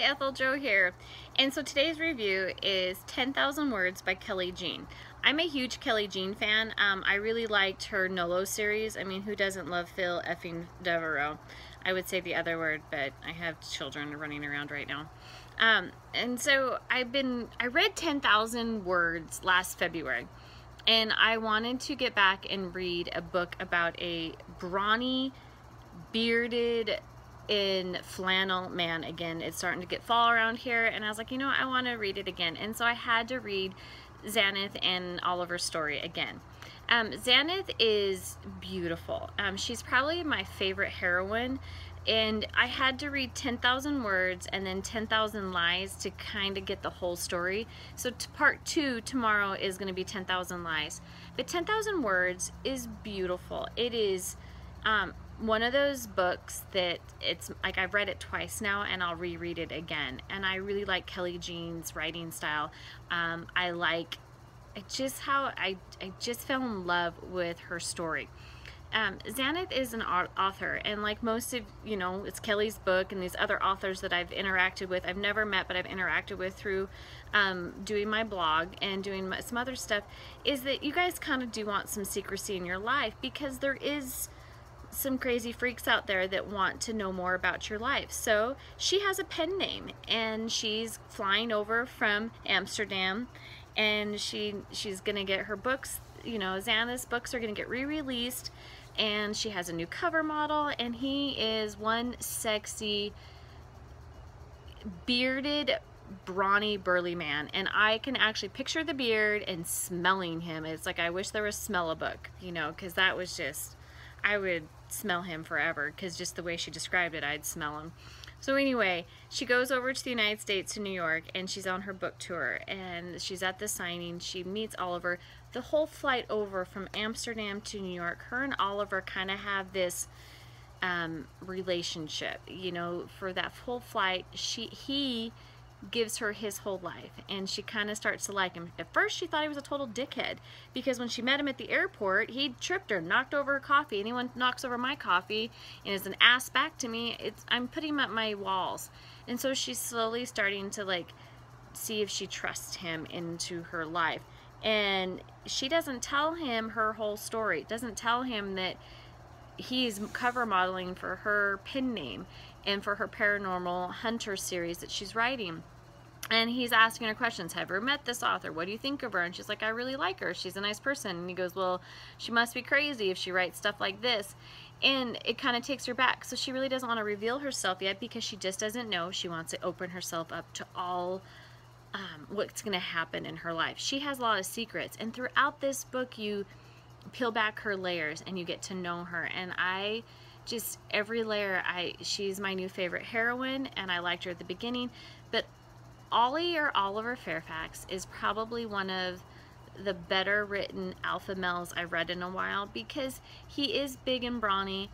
Ethel Jo here, and so today's review is 10,000 Words by Kelli Jean. I'm a huge Kelli Jean fan. I really liked her Nolo series. I mean, who doesn't love Phil effing Devereaux? I would say the other word, but I have children running around right now. And so I read 10,000 Words last February, and I wanted to get back and read a book about a brawny, bearded, in flannel man again. It's starting to get fall around here, and I was like, you know, I want to read it again. And so I had to read Xanthe and Oliver's story again. Xanthe is beautiful. She's probably my favorite heroine, and I had to read 10,000 Words and then 10,000 Lies to kind of get the whole story. So part 2 tomorrow is going to be 10,000 Lies. But 10,000 Words is beautiful. It is one of those books that it's like I've read it twice now and I'll reread it again, and I really like Kelli Jean's writing style. I like just how I just fell in love with her story. Xanthe is an author, and like most of, you know, it's Kelli's book, and these other authors that I've interacted with, I've never met, but I've interacted with through doing my blog and doing some other stuff, is that you guys kind of do want some secrecy in your life, because there is some crazy freaks out there that want to know more about your life. So she has a pen name, and she's flying over from Amsterdam, and she's gonna get her books, you know, Xanthe's books are gonna get re-released, and she has a new cover model, and he is one sexy bearded brawny burly man, and I can actually picture the beard and smelling him. It's like I wish there was Smell a Book, you know, because that was just, I would smell him forever, because just the way she described it, I'd smell him. So anyway, she goes over to the United States, to New York, and she's on her book tour, and she's at the signing. She meets Oliver. The whole flight over from Amsterdam to New York, her and Oliver kind of have this relationship, you know, for that whole flight. He gives her his whole life, and she kind of starts to like him. At first she thought he was a total dickhead, because when she met him at the airport, he tripped her, knocked over her coffee. Anyone knocks over my coffee and is an ass back to me, I'm putting him at my walls. And so she's slowly starting to like see if she trusts him into her life, and she doesn't tell him her whole story, doesn't tell him that he's cover modeling for her pen name and for her Paranormal Hunters series that she's writing. And he's asking her questions. Have you ever met this author? What do you think of her? And she's like, I really like her. She's a nice person. And he goes, well, she must be crazy if she writes stuff like this. And it kind of takes her back. So she really doesn't want to reveal herself yet, because she just doesn't know. She wants to open herself up to all what's going to happen in her life. She has a lot of secrets. And throughout this book, you peel back her layers and you get to know her. And I just, every layer, she's my new favorite heroine, and I liked her at the beginning. But Ollie, or Oliver Fairfax, is probably one of the better written alpha males I've read in a while, because he is big and brawny,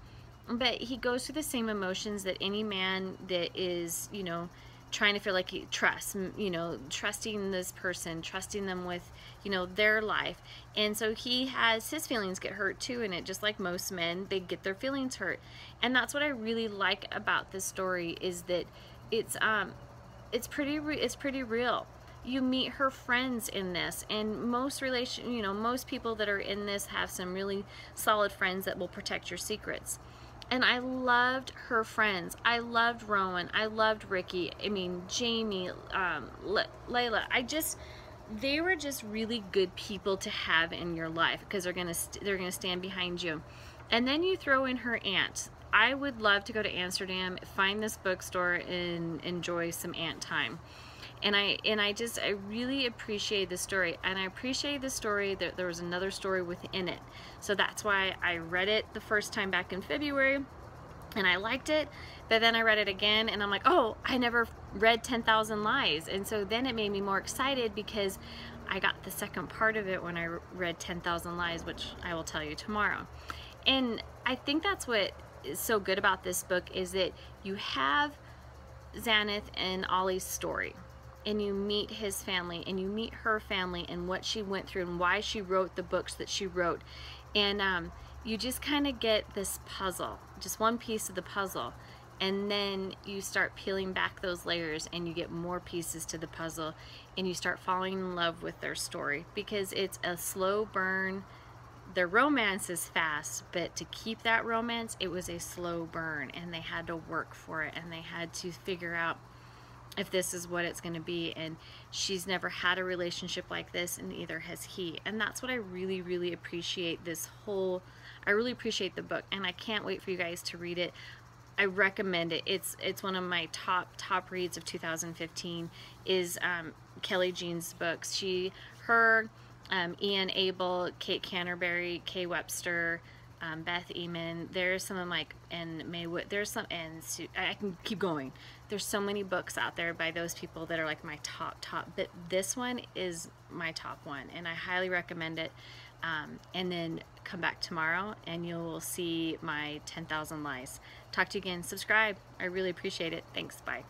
but he goes through the same emotions that any man that is, you know, trying to feel like he trusts, you know, trusting this person, trusting them with, you know, their life. And so he has his feelings get hurt too, and it just like most men, they get their feelings hurt. And that's what I really like about this story, is that it's pretty real. You meet her friends in this, and most most people that are in this have some really solid friends that will protect your secrets. And I loved her friends. I loved Rowan. I loved Ricky. I mean, Jamie, Layla. They were just really good people to have in your life, because they're gonna stand behind you. And then you throw in her aunt. I would love to go to Amsterdam, find this bookstore, and enjoy some aunt time. And I really appreciate the story, and I appreciate the story that there was another story within it. So that's why I read it the first time back in February, and I liked it. But then I read it again, and I'm like, oh, I never read 10,000 Lies. And so then it made me more excited, because I got the second part of it when I read 10,000 Lies, which I will tell you tomorrow. And I think that's what is so good about this book, is that you have Xanthe and Ollie's story, and you meet his family, and you meet her family, and what she went through, and why she wrote the books that she wrote. And you just kind of get this puzzle, just one piece of the puzzle. And then you start peeling back those layers and you get more pieces to the puzzle, and you start falling in love with their story, because it's a slow burn. Their romance is fast, but to keep that romance, it was a slow burn, and they had to work for it, and they had to figure out if this is what it's going to be. And she's never had a relationship like this, and neither has he. And that's what I really, really appreciate I really appreciate the book, and I can't wait for you guys to read it. I recommend it. It's one of my top reads of 2015 is Kelli Jean's books. Her Ian Abel, Kate Canterbury, Kay Webster, Beth Eamon. There's some of and Maywood. There's some, and I can keep going. There's so many books out there by those people that are like my top, but this one is my top one, and I highly recommend it. And then come back tomorrow and you'll see my 10,000 Lies. Talk to you again. Subscribe. I really appreciate it. Thanks. Bye.